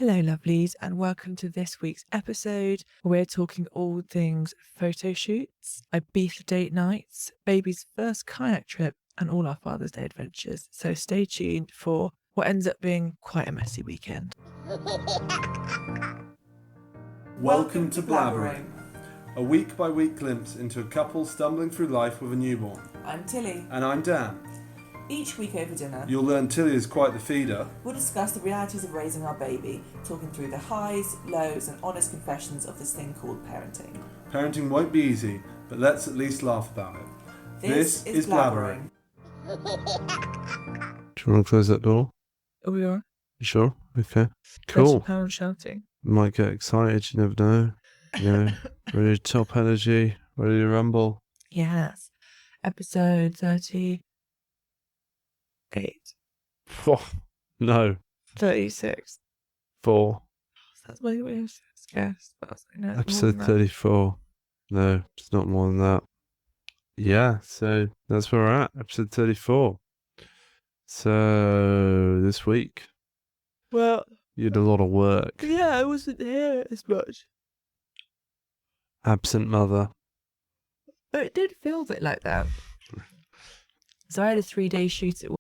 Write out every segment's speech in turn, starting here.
Hello, lovelies, and welcome to this week's episode. We're talking all things photo shoots, Ibiza date nights, baby's first kayak trip, and all our Father's Day adventures. So stay tuned for what ends up being quite a messy weekend. Welcome to Blabbering, a week-by-week glimpse into a couple stumbling through life with a newborn. I'm Tilly. And I'm Dan. Each week over dinner, You'll learn Tilly is quite the feeder. we'll discuss the realities of raising our baby, talking through the highs, lows, and honest confessions of this thing called parenting. Parenting won't be easy, but let's at least laugh about it. This is Blabbering. Do you want to close that door? Are we all? You sure? Okay. There's Cool. pound shouting. Might get excited, you never know. You know, ready to top energy, ready to rumble. Yes. Episode 38. Oh, no. 36. 4. That's my way of guess. But I was like, no, it's more Episode than that. 34. No, it's not more than that. Yeah, so that's where we're at. Episode 34. So, this week, Well, you had a lot of work. yeah, I wasn't here as much. Absent mother. But it did feel a bit like that. So I had a 3-day shoot at work,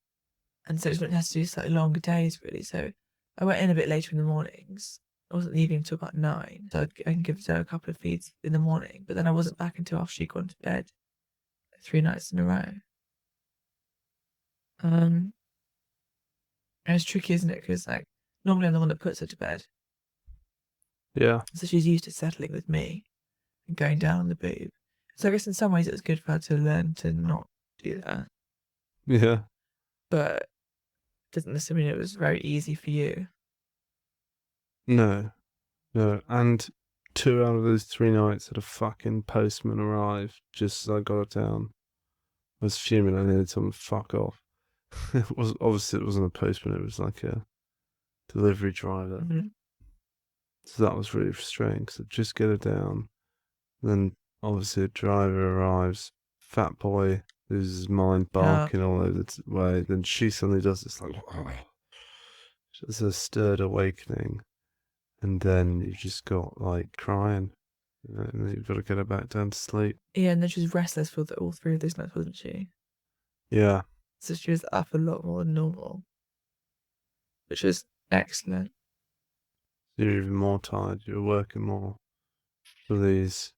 and so it has to do slightly longer days, really. So I went in a bit later in the mornings. I wasn't leaving until about 9, so I can give Zoe a couple of feeds in the morning. But then I wasn't back until after she'd gone to bed 3 nights in a row. And it's tricky, isn't it? Because like normally I'm the one that puts her to bed, Yeah. so she's used to settling with me and going down on the boob. So I guess in some ways it was good for her to learn to not do that. Yeah. But it doesn't necessarily mean it was very easy for you. No. And 2 out of those 3 nights had a fucking postman arrive just as I got it down. I was fuming. I needed someone to fuck off. It wasn't a postman. It was like a delivery driver. Mm-hmm. So that was really frustrating because I'd just get it down. Then obviously a driver arrives, fat boy, loses his mind, barking all over the way. Then she suddenly does this like, it's a stirred awakening. And then you just got like crying. And then you've got to get her back down to sleep. Yeah, and then she was restless for all 3 of those nights, wasn't she? Yeah. So she was up a lot more than normal, which was excellent. You're even more tired. You're working more for these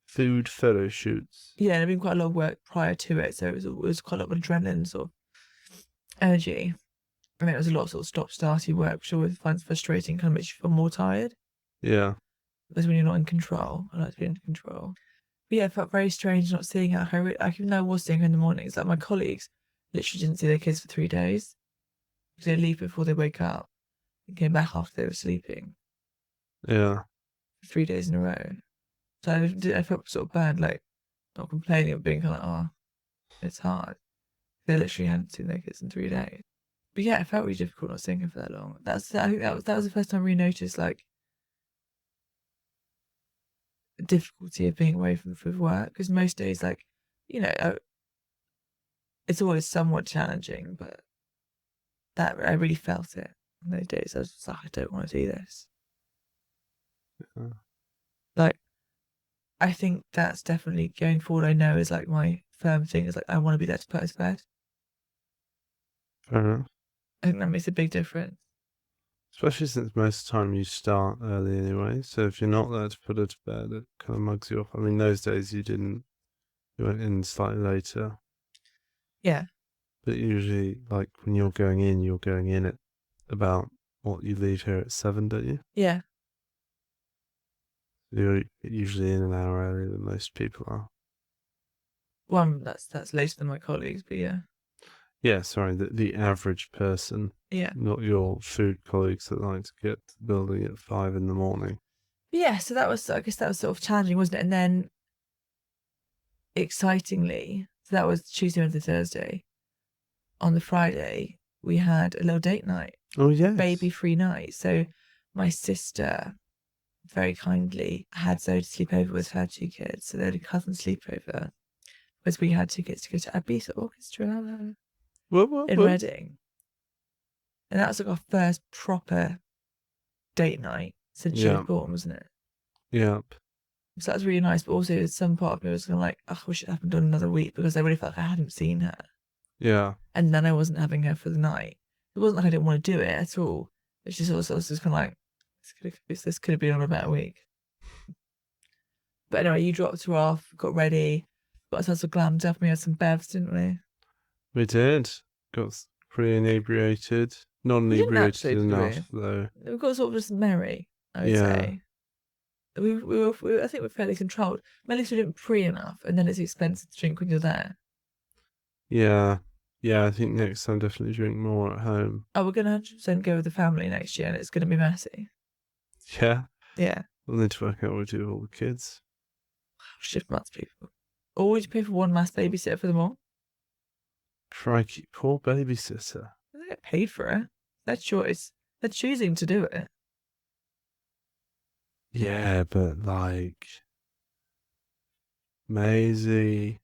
food photo shoots. Yeah, and I'd been quite a lot of work prior to it, so it was quite a lot of adrenaline sort of energy. And then it was a lot of sort of stop-starty work, which I always find frustrating, kind of makes you feel more tired. Yeah. Because when you're not in control, I like to be in control. But yeah, it felt very strange not seeing her. Even though I was seeing her in the mornings, like my colleagues literally didn't see their kids for 3 days. Because they'd leave before they wake up and came back after they were sleeping. Yeah. 3 days in a row. So I felt sort of bad, like not complaining, but being kind of like, it's hard. They literally hadn't seen their kids in 3 days. But yeah, it felt really difficult not seeing her for that long. I think that was the first time I really noticed like the difficulty of being away from work. Because most days, like, you know, it's always somewhat challenging, but that I really felt it on those days. I was just like, I don't want to do this. Yeah. Like, I think that's definitely going forward. I know is like my firm thing is like I want to be there to put her to bed. Fair enough. I think that makes a big difference. Especially since most of the time you start early anyway. So if you're not there to put her to bed, it kind of mugs you off. I mean, those days you went in slightly later. Yeah. But usually, like, when you're going in at about, you leave here at 7, don't you? Yeah. You're usually in an hour earlier than most people are. Well, that's later than my colleagues, but yeah. Yeah, sorry, the average person. Yeah. Not your food colleagues that like to get to the building at 5 in the morning. Yeah, so I guess that was sort of challenging, wasn't it? And then, excitingly, so that was Tuesday, Wednesday, Thursday. On the Friday, we had a little date night. Oh, yes. Baby-free night. So my sister very kindly had Zoe to sleep over with her 2 kids. So they had a cousin sleepover. Because we had tickets to go to Ibiza Orchestra in Reading. And that was like our first proper date night since she was Yeah. born, wasn't it? Yep. So that was really nice, but also some part of me was kind of like, oh, I wish it happened on another week because I really felt like I hadn't seen her. Yeah. And then I wasn't having her for the night. It wasn't like I didn't want to do it at all. It's just also just kind of like, this could have been on a better week. But anyway, you dropped her off, got ready, got ourselves all glammed up, and we had some bevs, didn't we? We did. Got pretty inebriated. Not We didn't inebriated actually, did enough, though. We got sort of just merry, I would Yeah. say. We were, I think we're fairly controlled. At least we didn't pre enough, and then it's expensive to drink when you're there. Yeah. Yeah, I think next time definitely drink more at home. Oh, we're going to 100% go with the family next year, and it's going to be messy. Yeah. Yeah. We'll need to work out what we do with all the kids. Shift months, people. Or would you pay for one mass babysitter for them all? Crikey, poor babysitter. They get paid for it. Their choice. They're choosing to do it. Yeah, but like Maisie,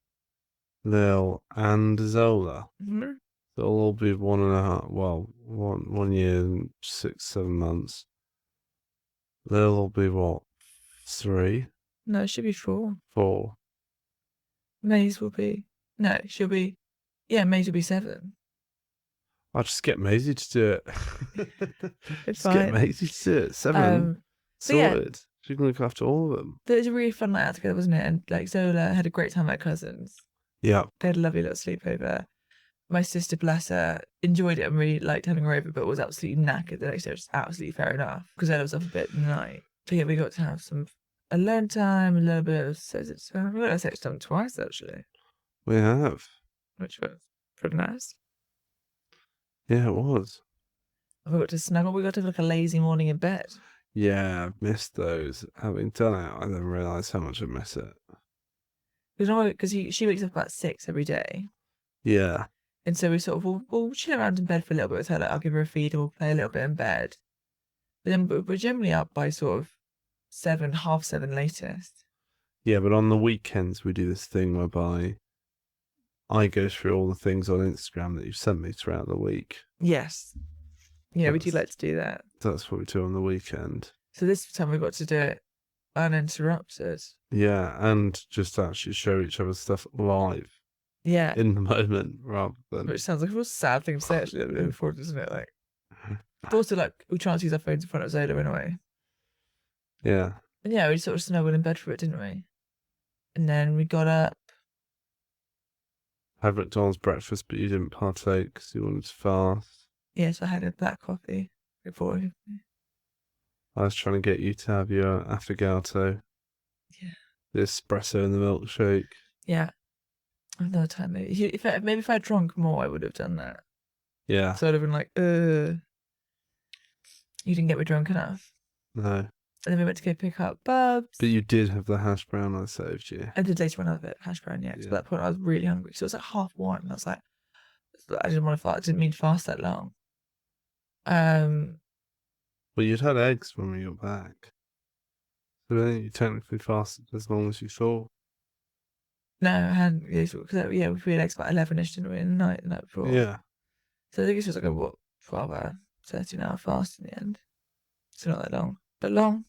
Lil, and Zola, Mm-hmm. they'll all be 1.5. Well, 1 year and 6-7 months. Lil will be what? 3, No, it should be 4. 4. Maze will be. No, she'll be. Yeah, Maze will be 7. I'll just get Maisie to do it. It's Just get fine. Maisie to do it. 7. But yeah. Sorted. She can look after all of them. But it was a really fun night out together, wasn't it? And like Zola had a great time with her cousins. Yeah. They had a lovely little sleepover. My sister, bless her, enjoyed it and really liked having her over, but was absolutely knackered the next day, which is absolutely fair enough because Zola was up a bit in the night. But yeah, we got to have some alone time, a little bit of sex time. We got to sex time twice actually, We have. which was pretty nice. Yeah, it was. We got to snuggle. We got to have like a lazy morning in bed. Yeah, I've missed those. Having done it, I then realised how much I miss it. Because she wakes up about 6 every day. Yeah. And so we sort of, we'll chill around in bed for a little bit with her. Like, I'll give her a feed and we'll play a little bit in bed. But then we're generally up by sort of 7, half 7 latest. Yeah, but on the weekends we do this thing whereby I go through all the things on Instagram that you've sent me throughout the week. Yes. Yeah, we do That's- like to do that. That's what we do on the weekend. So this time we got to do it uninterrupted. Yeah, and just actually show each other stuff live Yeah. in the moment rather than... Which sounds like a real sad thing to say actually moving forward, doesn't it? Like, but also like we try not to use our phones in front of Zola in a way. Yeah. And yeah, we sort of snuggled in bed for it, didn't we? And then we got up. Had McDonald's breakfast, but you didn't partake because you wanted to fast. Yes, I had a black coffee before. I was trying to get you to have your affogato. Yeah. The espresso and the milkshake. Yeah. Another time, maybe. If I'd drunk more, I would have done that. Yeah. So I'd have been like, you didn't get me drunk enough. No. And then we went to go pick up Bubs. But you did have the hash brown I saved you. I did later on have it, hash brown, yeah. 'Cause at that point, I was really hungry. So it was like 1:30, and I was like, I didn't want to fast. I didn't mean to fast that long. Well, you'd had eggs when we got back. So then you technically fasted as long as you thought. No, I hadn't. Because we had eggs about 11ish, didn't we, in the night before? Yeah. So I think it was like a 12-hour, 13-hour fast in the end. So not that long, but long.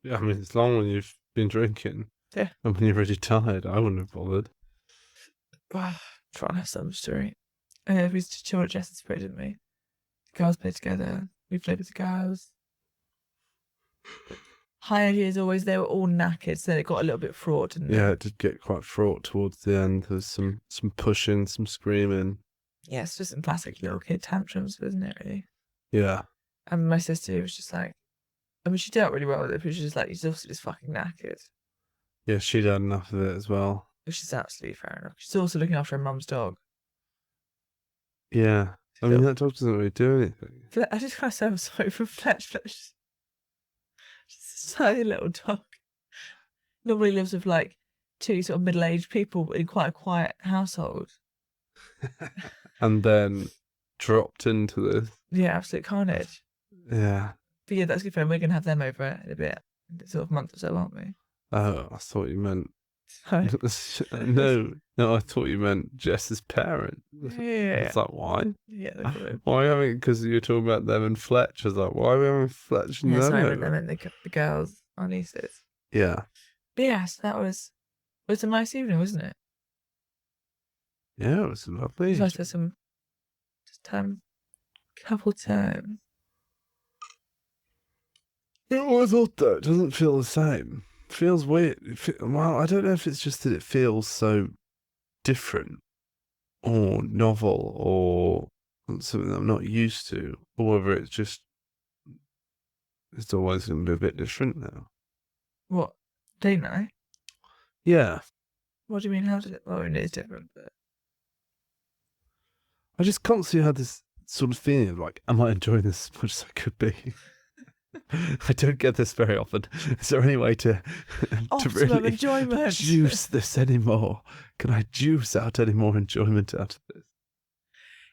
Yeah, I mean, it's long when you've been drinking. Yeah. And when you're really tired, I wouldn't have bothered. Try and have some story. We used to chill at Jess's Spray, didn't we? The girls played together. We played with the girls. High energy as always. They were all knackered, so then it got a little bit fraught, didn't it? Yeah, it did get quite fraught towards the end. There's some pushing, some screaming. Yeah, it's just some classic little kid tantrums, wasn't it, really? Yeah. And my sister was just like, I mean, she dealt really well with it, but she was just like, she's also just fucking knackered. Yeah, she'd had enough of it as well. Which is absolutely fair enough. She's also looking after her mum's dog. Yeah. I mean, that dog doesn't really do anything. I just kind of feel sorry for Fletch. Fletch. She's a tiny little dog. Normally lives with like 2 sort of middle-aged people in quite a quiet household. And then dropped into this. Yeah, absolute carnage. Yeah. But yeah, that's good for him. We're going to have them over in a bit. In a sort of month or so, aren't we? Oh, I thought you meant No, I thought you meant Jess's parent. Yeah. It's like, why? Yeah, they call it. Why are we having, because you're talking about them and Fletch. I was like, why are we having Fletch and Yeah, them sorry, over? I meant the girls, our nieces. Yeah. But yes, it was a nice evening, wasn't it? Yeah, it was lovely. It was nice to have some couple time. It was odd though. It doesn't feel the same. It feels weird. Well, I don't know if it's just that it feels so different or novel or something that I'm not used to, or whether it's always going to be a bit different now. What? Date night? Yeah. What do you mean? How did it? Well, it is different, but I just constantly had this sort of feeling of like, am I enjoying this as much as I could be? I don't get this very often. Is there any way to really enjoyment. juice this anymore? Can I juice out any more enjoyment out of this?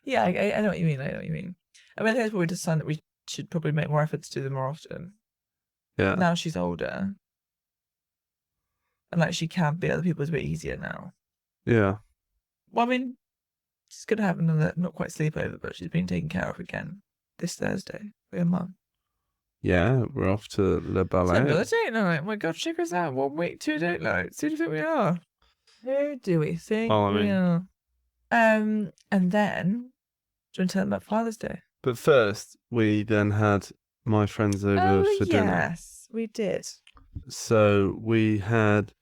Yeah, I know what you mean. I know what you mean. I mean, I think it's probably just a sign that we should probably make more efforts to do them more often. Yeah. Now she's older. And like she can be other people's a bit easier now. Yeah. Well, I mean, she's going to have another, not quite sleepover, but she's been taken care of again this Thursday for her mum. Yeah, we're off to Le Ballet. It's another date night. Oh my God, check us out. 1 week, 2 date nights. Who do you think we are? Who do we think we are? And then, do you want to tell them about Father's Day? But first, we then had my friends over for dinner. Yes, we did. So we had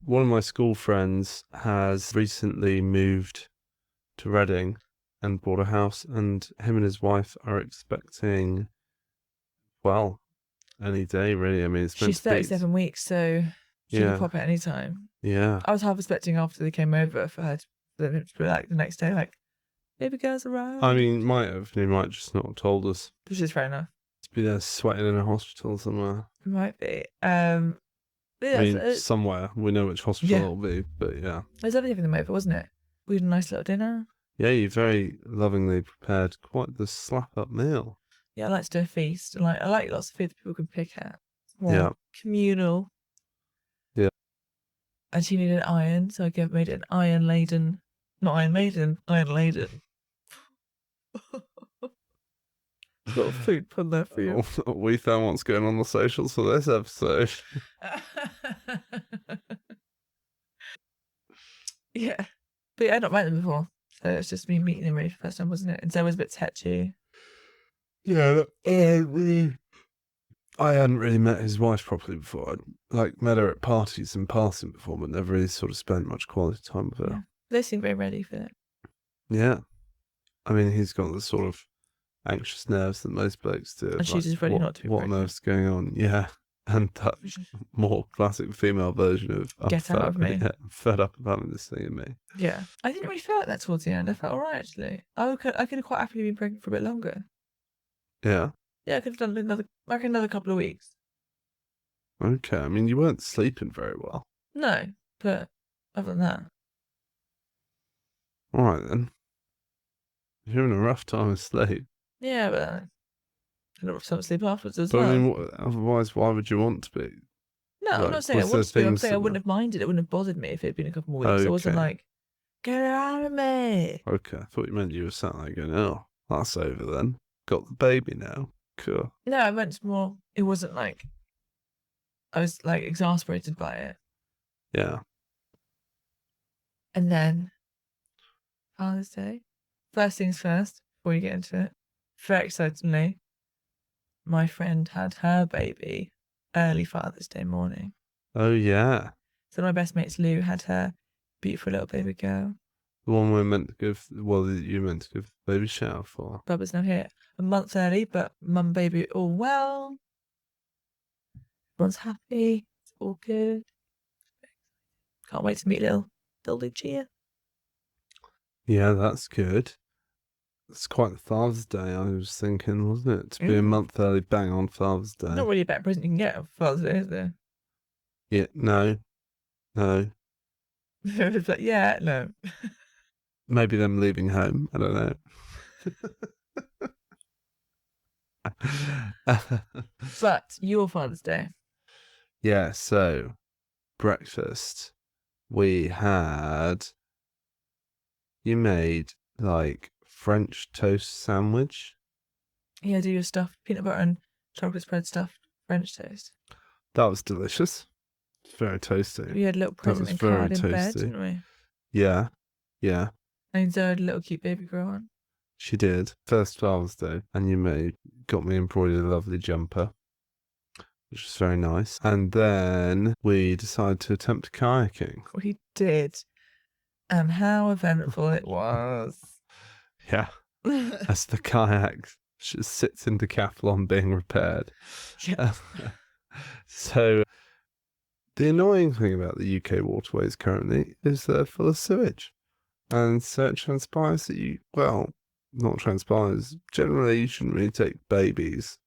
one of my school friends has recently moved to Reading and bought a house, and him and his wife are expecting, well, any day really. I mean, it's meant She's to be. 37 weeks, so she can pop at any time. Yeah. I was half expecting after they came over for her to be like the next day, like, baby girl's arrived. I mean, he might just not have told us. Which is fair enough. To be there sweating in a hospital somewhere. It might be. Yeah, I mean, somewhere. We know which hospital it'll be, but yeah. It was lovely having them over, wasn't it? We had a nice little dinner. Yeah, you very lovingly prepared quite the slap-up meal. Yeah, I like to do a feast. I like lots of food that people can pick at. More communal. Yeah. And she needed an iron, so I made it an iron-laden... Not Iron Maiden, iron-laden. Little food pun there for you. We found what's going on the socials for this episode. Yeah. But yeah, I'd not met them before. So it's just me meeting them really for the first time, wasn't it? And so it was a bit touchy. Yeah, I hadn't really met his wife properly before. I'd met her at parties in passing before, but never really sort of spent much quality time with her. Yeah. They seem very ready for it. Yeah. I mean, he's got the sort of anxious nerves that most blokes do. And she's just ready not to be What pregnant. on earth's going on? Yeah. And that more classic female version of Get out of me. Yeah, I'm fed up of having this thing in me. Yeah. I didn't really feel like that towards the end. I felt all right, actually. I could have quite happily been pregnant for a bit longer. Yeah. Yeah, I could have done another couple of weeks. Okay. I mean, you weren't sleeping very well. No, but other than that. All right, then. You're having a rough time of sleep. Yeah, but I had a rough time of sleep afterwards as But well. I mean, otherwise, why would you want to be? No, I'm like, not saying I was wanted there to be. I'm things saying I that wouldn't have minded. It wouldn't have bothered me if it had been a couple more weeks. I wasn't Okay. like, get out of me. Okay, I thought you meant you were sat there going, oh, that's over then. Got the baby now. Cool. No, I meant more. It wasn't like I was like exasperated by it. Yeah. And then Father's Day. First things first, before you get into it, very excitingly, my friend had her baby early Father's Day morning. Oh, yeah. So my best mate's Lou had her beautiful little baby girl. The one we're meant to give, well, you meant to give the baby shower for. Bubba's now here a month early, but mum baby all well. Everyone's happy. It's all good. Can't wait to meet little Lucia. Yeah, that's good. It's quite the Father's Day, I was thinking, wasn't it? To be a month early, bang on Father's Day. Not really a better present you can get for Father's Day, is there? Yeah, no. It's like, yeah, no. Maybe them leaving home. I don't know. But your Father's Day. Yeah, so breakfast. we had. You made like French toast sandwich. Yeah, do your stuff. Peanut butter and chocolate spread stuff. French toast. That was delicious. It's very toasty. We had a little That present was and very card in bed, toasty. didn't we? Yeah, yeah, And Zoe had a little cute baby girl on. she did. First Father's Day, and you got me embroidered a lovely jumper, which was very nice. And then we decided to attempt kayaking. We did. And how eventful it was. Yeah, as the kayak sits in decathlon being repaired. Yeah. So the annoying thing about the UK waterways currently is they're full of sewage. And so it transpires that not transpires, generally you shouldn't really take babies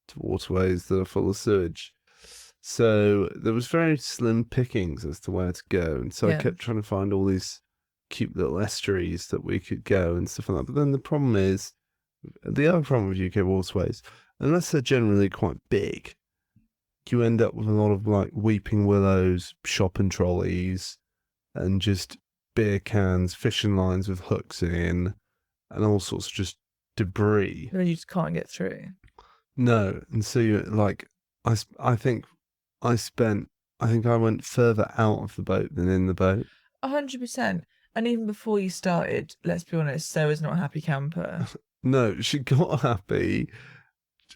to waterways that are full of sewage. So there was very slim pickings as to where to go. And so I kept trying to find all these cute little estuaries that we could go and stuff like that. But then the other problem with UK waterways, unless they're generally quite big, you end up with a lot of like weeping willows, shopping trolleys, and just beer cans, fishing lines with hooks in, and all sorts of just debris. And then you just can't get through. No, and so you like, I think I went further out of the boat than in the boat. 100%. And even before you started, let's be honest, Sarah's not a happy camper. No, she got happy,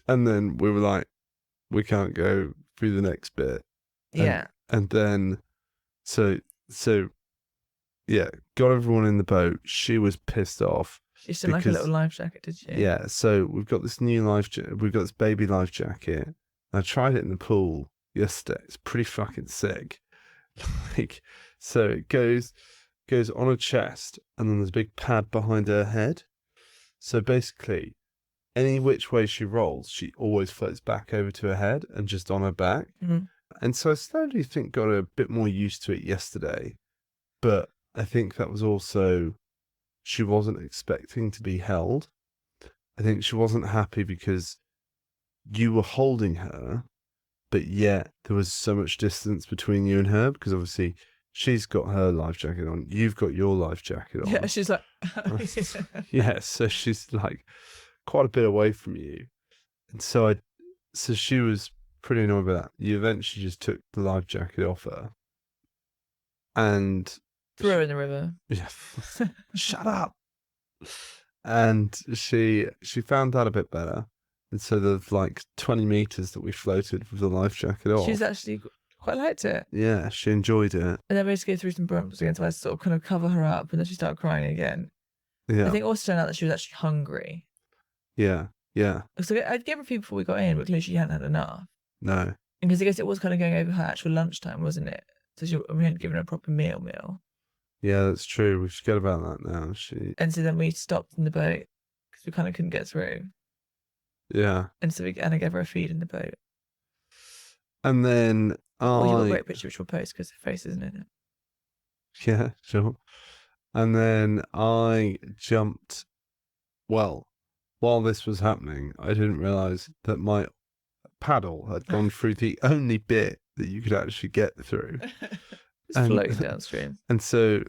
and then we were like, we can't go through the next bit. Yeah. And then, so yeah, got everyone in the boat. She was pissed off. She still like a little life jacket, did she? Yeah, so we've got this new we've got this baby life jacket. I tried it in the pool yesterday. It's pretty fucking sick. Like, so it goes on her chest, and then there's a big pad behind her head. So basically, any which way she rolls, she always floats back over to her head and just on her back. Mm-hmm. And so I slowly got a bit more used to it yesterday. But I think that was also, she wasn't expecting to be held. I think she wasn't happy because you were holding her, but yet there was so much distance between you and her, because obviously she's got her life jacket on, you've got your life jacket on. Yeah, she's like... Yeah, so she's like quite a bit away from you. And so she was pretty annoyed by that. You eventually just took the life jacket off her and threw her in the river. Yeah. Shut up. And she found that a bit better. And so the like 20 meters that we floated with the life jacket off. She's actually quite liked it. Yeah, she enjoyed it. And then we had to go through some bumps again, so I had to sort of kind of cover her up, and then she started crying again. Yeah. I think also turned out that she was actually hungry. Yeah, yeah. So I gave her food before we got in, but clearly she hadn't had enough. No. Because I guess it was kind of going over her actual lunchtime, wasn't it? So we hadn't given her a proper meal. Yeah, that's true. We forget about that now. And so then we stopped in the boat because we kind of couldn't get through. Yeah. And so I gave her a feed in the boat. And then Well, you got a great picture which we'll post because her face isn't in it. Yeah, sure. And then I jumped. Well, while this was happening, I didn't realise that my paddle had gone through the only bit that you could actually get through. It's floating downstream. And so,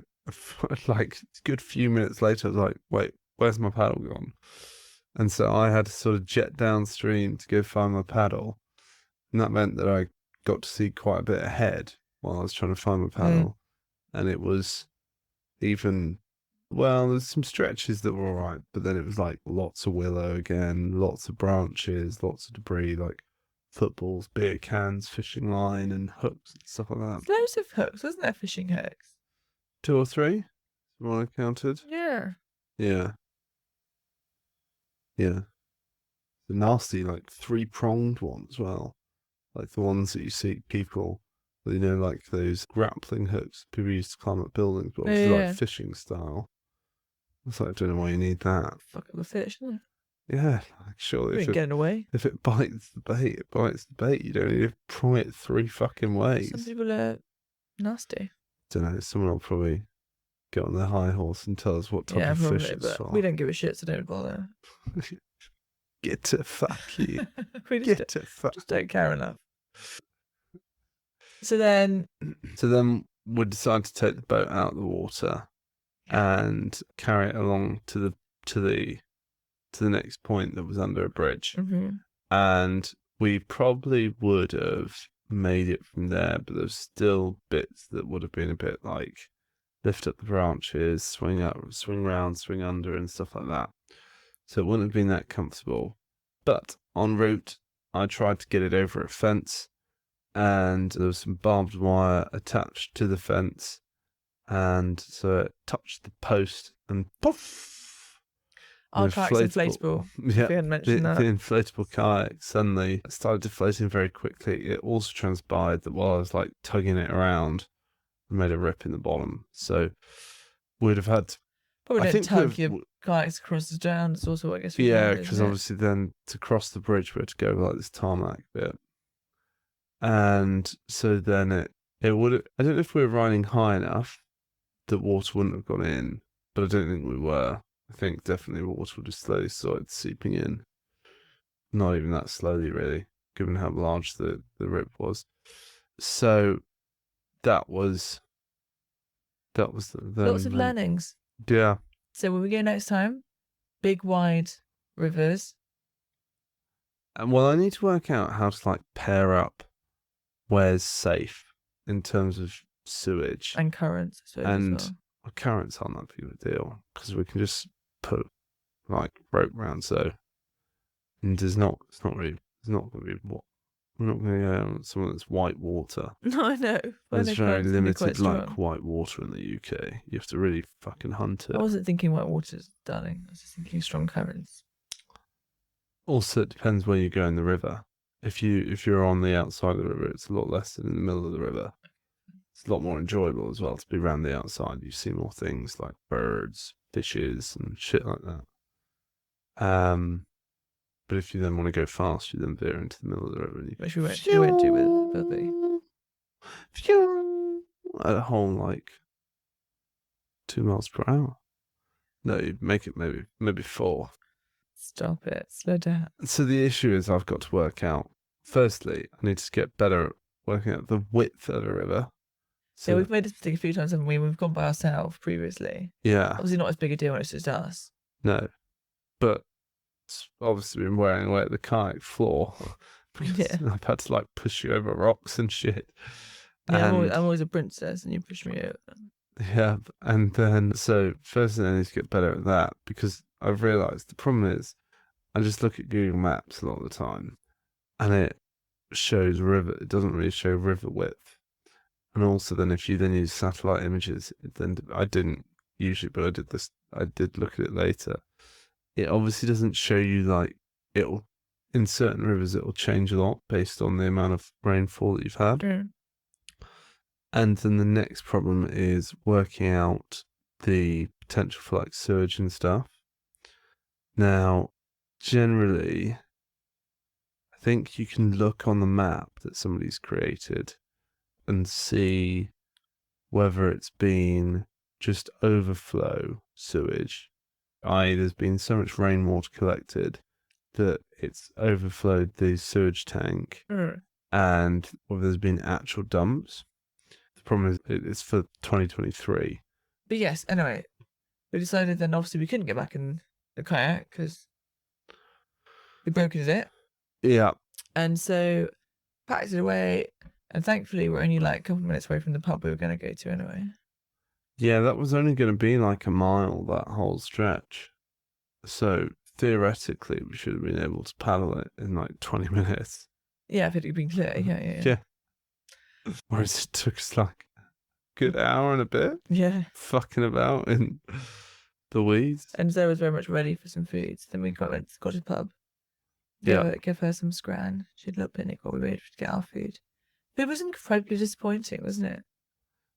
like, a good few minutes later, I was like, wait, where's my paddle gone? And so I had to sort of jet downstream to go find my paddle. And that meant that I got to see quite a bit ahead while I was trying to find my paddle. And it was there's some stretches that were all right, but then it was like lots of willow again, lots of branches, lots of debris, like footballs, beer cans, fishing line, and hooks and stuff like that. There's loads of hooks, wasn't there? Fishing hooks. 2 or 3? The one I counted. Yeah. Yeah. Yeah. The nasty, like 3-pronged one as well. Like the ones that you see people, you know, like those grappling hooks people used to climb up buildings, but obviously like fishing style. It's like, I don't know why you need that. Fuck up the fish, isn't it? Yeah, like surely You ain't getting away. if it bites the bait, it bites the bait. You don't need to pry it 3 fucking ways. Some people are nasty. Don't know, someone will probably get on their high horse and tell us what type of fish it's for. We don't give a shit, so don't bother. Get to fuck you. We Get to fuck. just don't care enough. So then we decided to take the boat out of the water and carry it along to the next point that was under a bridge. Mm-hmm. And we probably would have made it from there, but there's still bits that would have been a bit like lift up the branches, swing up, swing round, swing under, and stuff like that. So it wouldn't have been that comfortable. But en route, I tried to get it over a fence, and there was some barbed wire attached to the fence, and so it touched the post, and poof! Our kayak's inflatable. Yeah, We hadn't mentioned that. the inflatable kayak suddenly started deflating very quickly. It also transpired that while I was like tugging it around, it made a rip in the bottom. So we'd have had Probably I don't think tug your kayaks across the drown. It's also, I guess. yeah, because obviously then to cross the bridge we had to go over like this tarmac bit, and so then it would. I don't know if we were riding high enough that water wouldn't have gone in, but I don't think we were. I think definitely water would have slowly started seeping in. Not even that slowly, really, given how large the rip was. So that was the Lots of learnings. Yeah. So when we go next time, big wide rivers. And well, I need to work out how to like pair up where's safe in terms of sewage And currents, I suppose, and as well. currents aren't that big of a deal because we can just put like rope round. So and it's not going to be what we're not going to go on someone that's white water. No, I know. There's very limited like white water in the UK. You have to really fucking hunt it. I wasn't thinking white water's darling. I was just thinking strong currents. Also, it depends where you go in the river. If you're on the outside of the river, it's a lot less than in the middle of the river. It's a lot more enjoyable as well to be around the outside. You see more things like birds, fishes, and shit like that. But if you then want to go fast, you then veer into the middle of the river. And Which we went to with Bilby. At a whole like 2 miles per hour. No, you'd make it maybe 4. Stop it. Slow down. So the issue is I've got to work out. Firstly, I need to get better at working out the width of the river. So Yeah, we've made this mistake a few times, haven't we? We've gone by ourselves previously. yeah, Obviously not as big a deal when it's just us. no, but it's obviously been wearing away at the kayak floor. Because Yeah. I've had to like push you over rocks and shit. Yeah, And- I'm always a princess and you push me over. Yeah, and then so first thing I need to get better at that because I've realised the problem is I just look at Google Maps a lot of the time, and it shows river. It doesn't really show river width, and also then if you then use satellite images, then I didn't usually, but I did this. I did look at it later. It obviously doesn't show you like it'll in certain rivers it'll change a lot based on the amount of rainfall that you've had. Mm. And then the next problem is working out the potential for like surge and stuff. Now, generally, I think you can look on the map that somebody's created and see whether it's been just overflow sewage, i.e. there's been so much rainwater collected that it's overflowed the sewage tank, Mm. and whether there's been actual dumps. The problem is it's for 2023. But yes, anyway, we decided then obviously we couldn't get back in the kayak because we broken it. Yeah. And so packed it away. And thankfully we're only like a couple of minutes away from the pub we were going to go to anyway. Yeah, that was only going to be like a mile, that whole stretch. So theoretically, we should have been able to paddle it in like 20 minutes. Yeah, if it had been clear. Yeah. Yeah. Whereas it took us like a good hour and a bit Yeah. fucking about in the weeds. And Zoe was very much ready for some food. So then we got to the Scottish pub. Yeah. Give her some scran. She had a little picnic while we waited to get our food. But it was incredibly disappointing, wasn't it?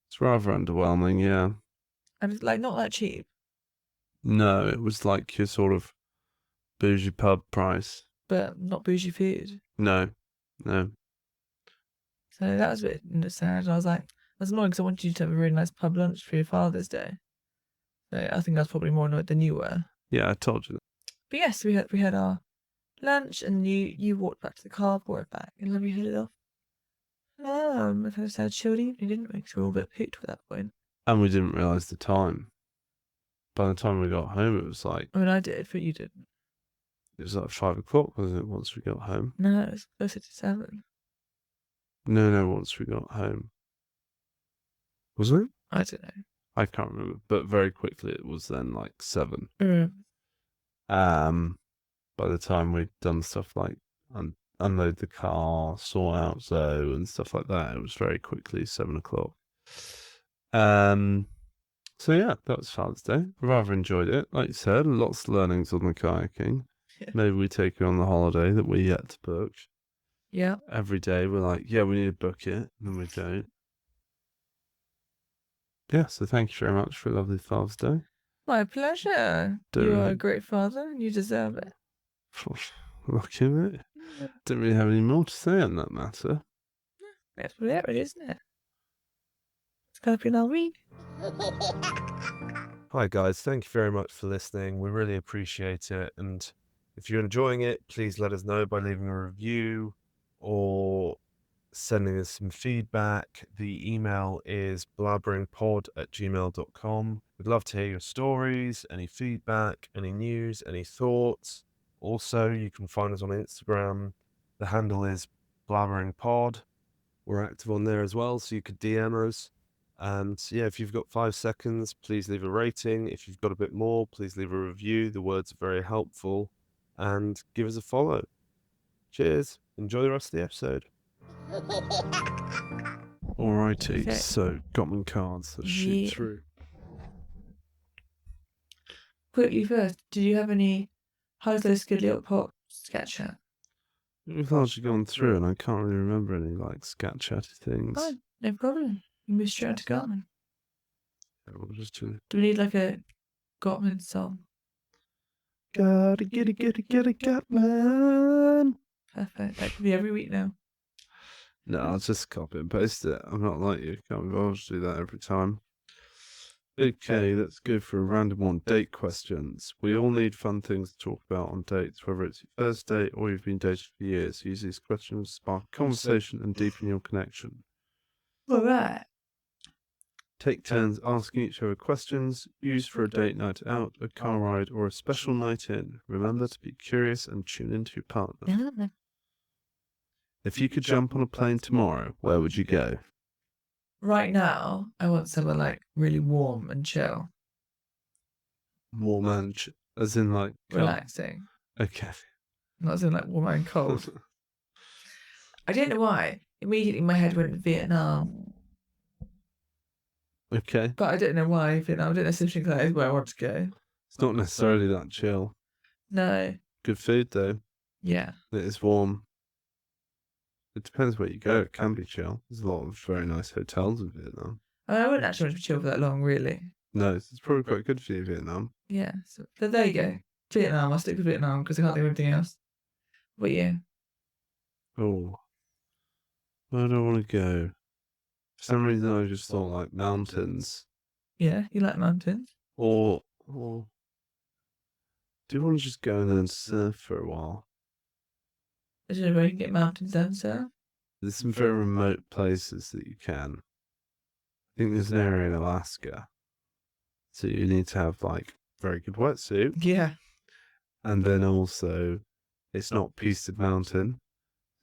It's rather underwhelming, yeah. And it's like not that cheap. No, it was like your sort of bougie pub price. But not bougie food. No. So that was a bit sad. And I was like, that's annoying because I wanted you to have a really nice pub lunch for your Father's Day. So I think I was probably more annoyed than you were. Yeah, I told you that. But yes, we had our lunch and you walked back to the car, brought it back, and then we headed off. I just had a chilled evening, didn't we? 'Cause we were all a bit pooped at that point. And we didn't realise the time. By the time we got home, it was like I mean, I did, but you didn't. 5 o'clock, wasn't it? Once we got home. No, it was closer to 7. No, once we got home. Wasn't it? I don't know. I can't remember, but very quickly it was then like 7. Mm. By the time we'd done stuff like unload the car, sort out Zoe and stuff like that, it was very quickly 7 o'clock. So yeah, that was Father's Day. Rather enjoyed it. Like you said, lots of learnings on the kayaking. Yeah. Maybe we take you on the holiday that we're yet to book. Yeah. Every day we're like, yeah, we need to book it, and then we don't. Yeah, so thank you very much for a lovely Father's Day. My pleasure. You are a great father and you deserve it. Lucky mate. Don't really have any more to say on that matter. That's what it is, isn't it? It's gonna be another week. Hi guys, thank you very much for listening. We really appreciate it. And if you're enjoying it, please let us know by leaving a review or sending us some feedback. The email is blabberingpod@gmail.com. We'd love to hear your stories, any feedback, any news, any thoughts. Also, you can find us on Instagram. The handle is blabberingpod. We're active on there as well, so you could DM us. And yeah, if you've got 5 seconds, please leave a rating. If you've got a bit more, please leave a review. The words are very helpful. And give us a follow. Cheers. Enjoy the rest of the episode. Alrighty, Okay. so Gottman cards. Let's shoot Yeah. through. Quickly first, did you have any how's those good little pop sketch chat? We've largely gone through, and I can't really remember any like scat chatty things. Fine, no problem. You move straight on to Gottman. Yeah, we'll just do Do we need like a Gottman song? Gotta get it, Gottman. Perfect. That could be every week now. No, I'll just copy and paste it. I'm not like you. Can't be bothered to do that every time. Okay, let's go for a random one. Date questions. We all need fun things to talk about on dates, whether it's your first date or you've been dated for years. Use these questions to spark conversation and deepen your connection. Alright. Take turns asking each other questions. Use for a date night out, a car ride, or a special night in. Remember to be curious and tune into your partner. If you could jump on a plane tomorrow, where would you go? Right now, I want somewhere like really warm and chill, Warm and as in like relaxing. Okay. Not as in like warm and cold. I don't know why. Immediately my head went to Vietnam. Okay. But I don't know why Vietnam. I don't necessarily think that is where I want to go. It's not necessarily that chill. No. Good food though. Yeah. It is warm. It depends where you go. It can be chill. There's a lot of very nice hotels in Vietnam. I wouldn't actually want to chill for that long, really. No, it's probably quite good for you, Vietnam. Yeah. So there you go. Vietnam. I'll stick with Vietnam because I can't think of anything else. But yeah. Oh. Where do I want to go? For some reason, I just thought like mountains. Yeah. You like mountains? Or do you want to just go and then surf for a while? I don't know where you can get mountains down south. There's some very remote places that you can. I think there's an area in Alaska. So you need to have like very good wetsuit. Yeah. And then also, it's not Peasted Mountain.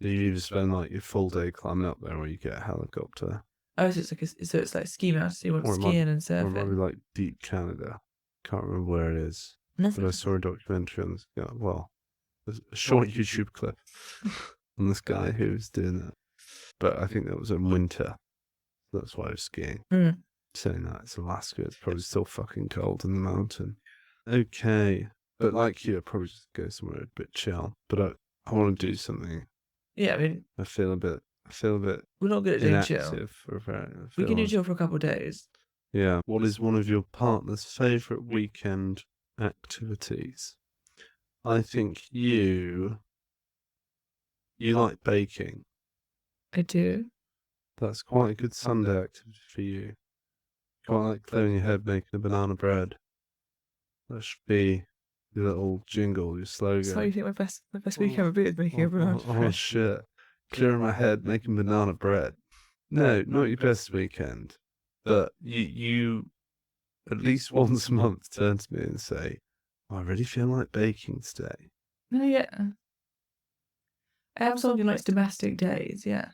So you either spend like your full day climbing up there or you get a helicopter. Oh, so it's like ski mountain. So you want Or to it ski might- in and Or surf it might be it. like deep Canada. Can't remember where it is. But I saw a documentary on this guy. Well, a short YouTube clip on this guy who was doing that. But I think that was in winter. That's why I was skiing. Mm. Saying that it's Alaska, it's probably still fucking cold in the mountain. Okay. But like you, I'd probably just go somewhere a bit chill. But I want to do something. Yeah, I mean, I feel a bit we're not good at doing chill. inactive. We can do chill for a couple of days. Yeah. What is one of your partner's favourite weekend activities? I think you like baking. I do. That's quite a good Sunday activity for you. Quite like clearing your head making a banana bread. That should be your little jingle, your slogan. So you think my best week ever be is making a banana Oh bread? shit. Clearing my head making banana bread. No, not your best weekend. But you at least once a month turn to me and say, I really feel like baking today. No, yeah. I have something like domestic days, yeah.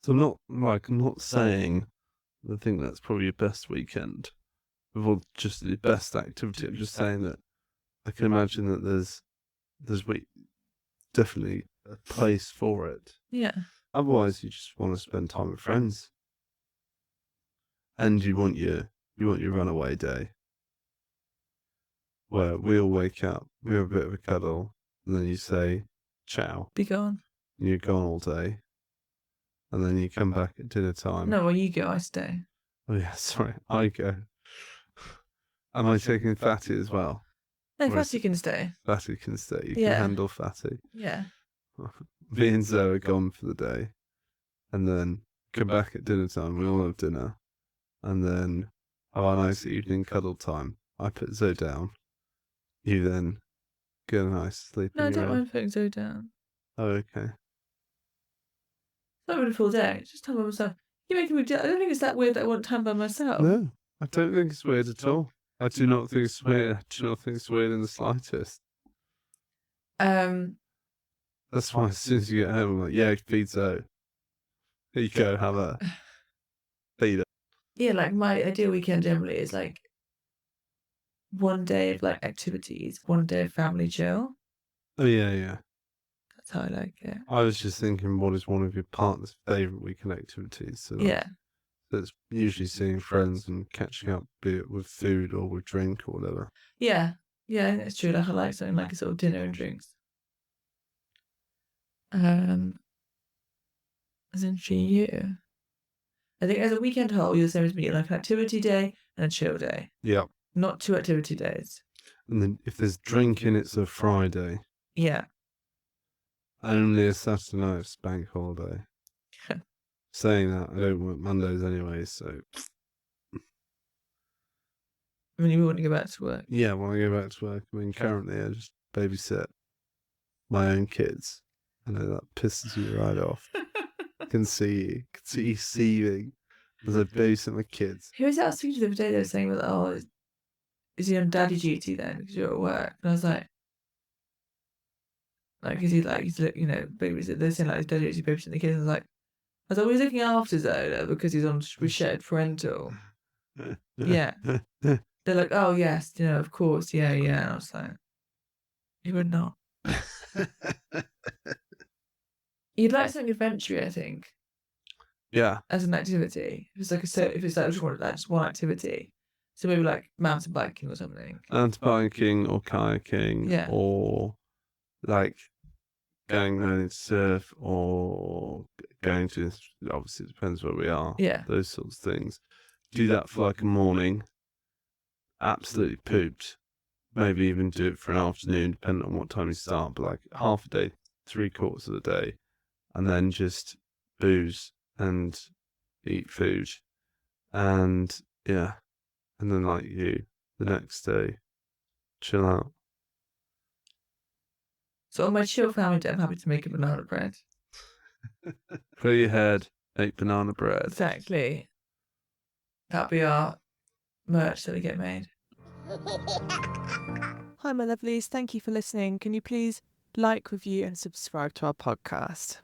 So I'm not saying I think that's probably your best weekend. Or just the best activity. I'm just saying that I can imagine that there's definitely a place for it. Yeah. Otherwise, you just want to spend time with friends, and you want your runaway day, where we all wake up, we have a bit of a cuddle, and then you say, "Ciao," Be gone. and you're gone all day, and then you come back at dinner time. No, well, you go, I stay. Oh yeah, sorry, I go. Am I taking Fatty as well? No, Or is Fatty can stay. Fatty can stay. You Yeah. can handle Fatty. Yeah. Me and Zoe are gone for the day, and then come back at dinner time. We all have dinner, and then have a nice evening cuddle time. I put Zoe down. You then get a nice sleep. No, I in your don't own. mind putting Zoe down. Oh, okay. It's not really a full day. It's just time by myself. You're making me. I don't think it's that weird that I want time by myself. No, I don't think it's weird at all. I do not think it's weird. I do not think it's weird in the slightest. That's why as soon as you get home, I'm like, yeah, feed Zoe. Here you go, have a feed her. Yeah, like my ideal weekend generally is like one day of like activities, one day of family chill. Oh yeah, yeah. That's how I like it. I was just thinking, what is one of your partner's favourite weekend activities? So Yeah. that's usually seeing friends and catching up, be it with food or with drink or whatever. Yeah. Yeah, I think that's true. Like I like something like a sort of dinner and drinks. As in for you. I think as a weekend whole, you're the same as me, like an activity day and a chill day. Yeah. Not 2 activity days. And then if there's drinking, it's a Friday. Yeah. Only a Saturday night, it's bank holiday. Saying that, I don't work Mondays anyway, so. I mean, you wouldn't go back to work. Yeah, when I go back to work, I mean, currently I just babysit my own kids. I know that pisses you right off. I can see you seething as I babysit my kids. Who was that I was speaking to the other day? They were saying, well, oh, is he on daddy duty then? Because you're at work. And I was like, is he like, he's, you know, babysit? They're saying like his daddy duty babysitting the kids. And I was always looking after Zola because he's on shared parental. Yeah. They're like, oh, yes, you know, of course. Yeah, yeah. And I was like, you would not. You'd like something adventurous, I think. Yeah. As an activity. If it's like just one activity. So maybe like mountain biking or something. Mountain biking or kayaking. Yeah. Or like going learning to surf or going to, obviously it depends where we are. Yeah. Those sorts of things. Do that for like a morning. Absolutely pooped. Maybe even do it for an afternoon, depending on what time you start, but like half a day, 3/4 of the day, and then just booze and eat food. And yeah. And then like you, the next day, chill out. So on my chill family day, I'm happy to make a banana bread. Clear your head, make banana bread. Exactly. That'll be our merch that we get made. Hi, my lovelies. Thank you for listening. Can you please like, review, and subscribe to our podcast?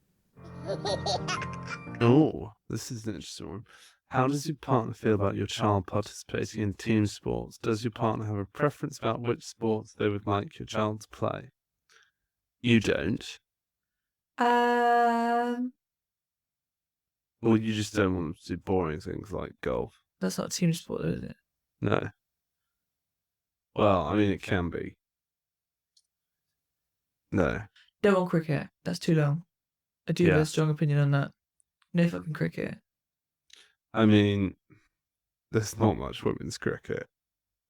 Oh, this is an interesting one. How does your partner feel about your child participating in team sports? Does your partner have a preference about which sports they would like your child to play? You don't. Or you just don't want them to do boring things like golf? That's not a team sport, though, is it? No. Well, I mean, it can be. No. Don't want cricket. That's too long. I do have a strong opinion on that. No fucking cricket. I mean, there's not much women's cricket.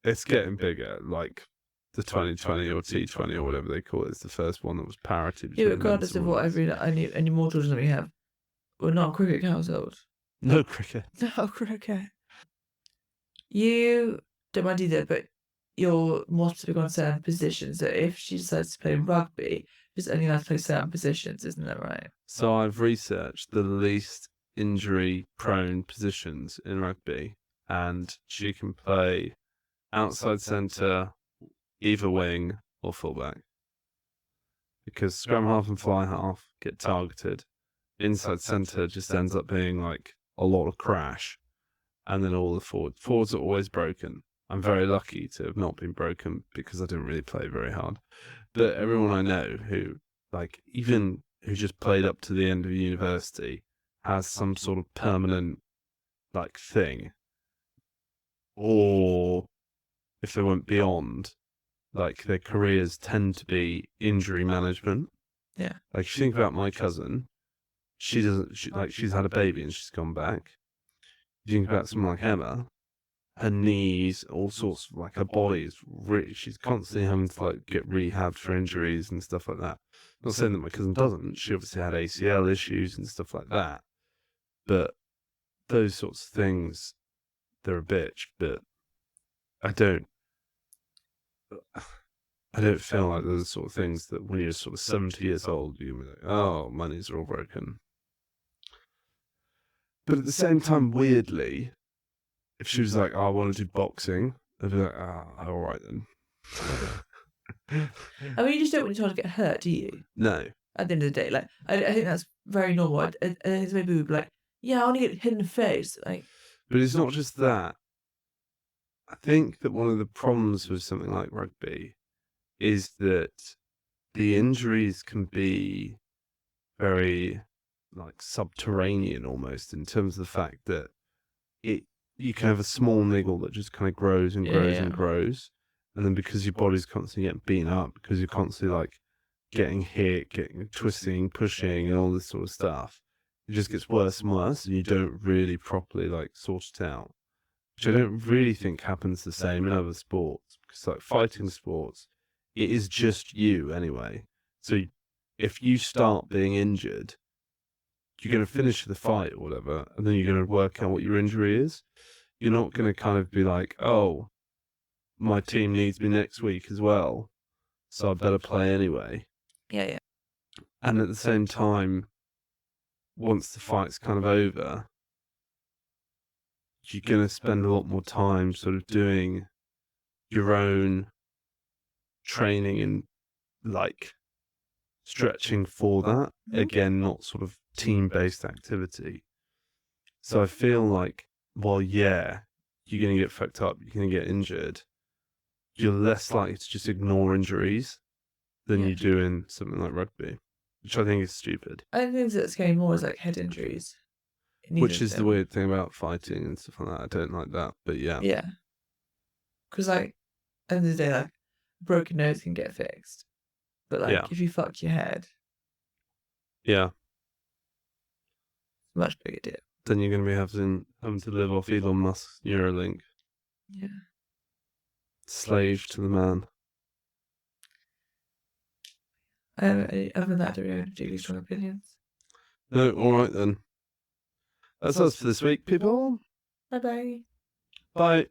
It's getting bigger, like the 2020 or T20 or whatever they call it. It's the first one that was parity. Yeah, regardless of what any more children that we have, we're not a cricket household. No cricket. No cricket. You don't mind either, but you're more specific on certain positions. So if she decides to play rugby, she's only allowed to play certain positions, isn't that right? So I've researched the least injury-prone positions in rugby, and she can play outside centre, either wing or fullback. Because scrum half and fly half get targeted. Inside centre just ends up being like a lot of crash, and then all the forwards are always broken. I'm very lucky to have not been broken because I didn't really play very hard. But everyone I know who, like, even who just played up to the end of university has some sort of permanent, like, thing. Or if they went beyond, like, their careers tend to be injury management. Yeah. Like, if you think about my cousin, she's had a baby and she's gone back. You think about someone like Emma, her knees, all sorts of, like, her body is really, she's constantly having to, like, get rehabbed for injuries and stuff like that. Not saying that my cousin doesn't. She obviously had ACL issues and stuff like that. But those sorts of things, they're a bitch. But I don't feel like those sort of things that when you're sort of 70 years old, you're like, oh, my knees are all broken. But at the same time, weirdly, if she was like, oh, I want to do boxing, I'd be like, all right then. I mean, you just don't want your child to get hurt, do you? No. At the end of the day, like, I think that's very normal. I think maybe we'd be like, yeah, I want to get hit in the face. Like, but it's not just that. I think that one of the problems with something like rugby is that the injuries can be very, like, subterranean almost, in terms of the fact that you can have a small niggle that just kind of grows and grows and grows, and then because your body's constantly getting beaten up, because you're constantly, like, getting hit, getting twisting, pushing, and all this sort of stuff, it just gets worse and worse, and you don't really properly, like, sort it out. Which I don't really think happens the same in other sports, because, like, fighting sports, it is just you anyway. So if you start being injured, you're going to finish the fight or whatever, and then you're going to work out what your injury is. You're not going to kind of be like, oh, my team needs me next week as well, so I better play anyway. yeah. And at the same time, once the fight's kind of over, you're going to spend a lot more time sort of doing your own training and, like, stretching for that. Again, not sort of team-based activity. So I feel like, well, yeah, you're going to get fucked up, you're going to get injured, you're less likely to just ignore injuries than you do in something like rugby, which I think is stupid. I think that's going more as, like, head injuries. Which is the weird thing about fighting and stuff like that. I don't like that, but yeah. Yeah. Because, like, at the end of the day, like, a broken nose can get fixed. But, like, if you fuck your head, yeah, much bigger deal. Then you're going to be having to live off Elon Musk's Neuralink. Yeah. Slave to the man. Other than that, I don't really have particularly strong opinions. No, alright then. That's us for this week, people. Bye-bye. Bye.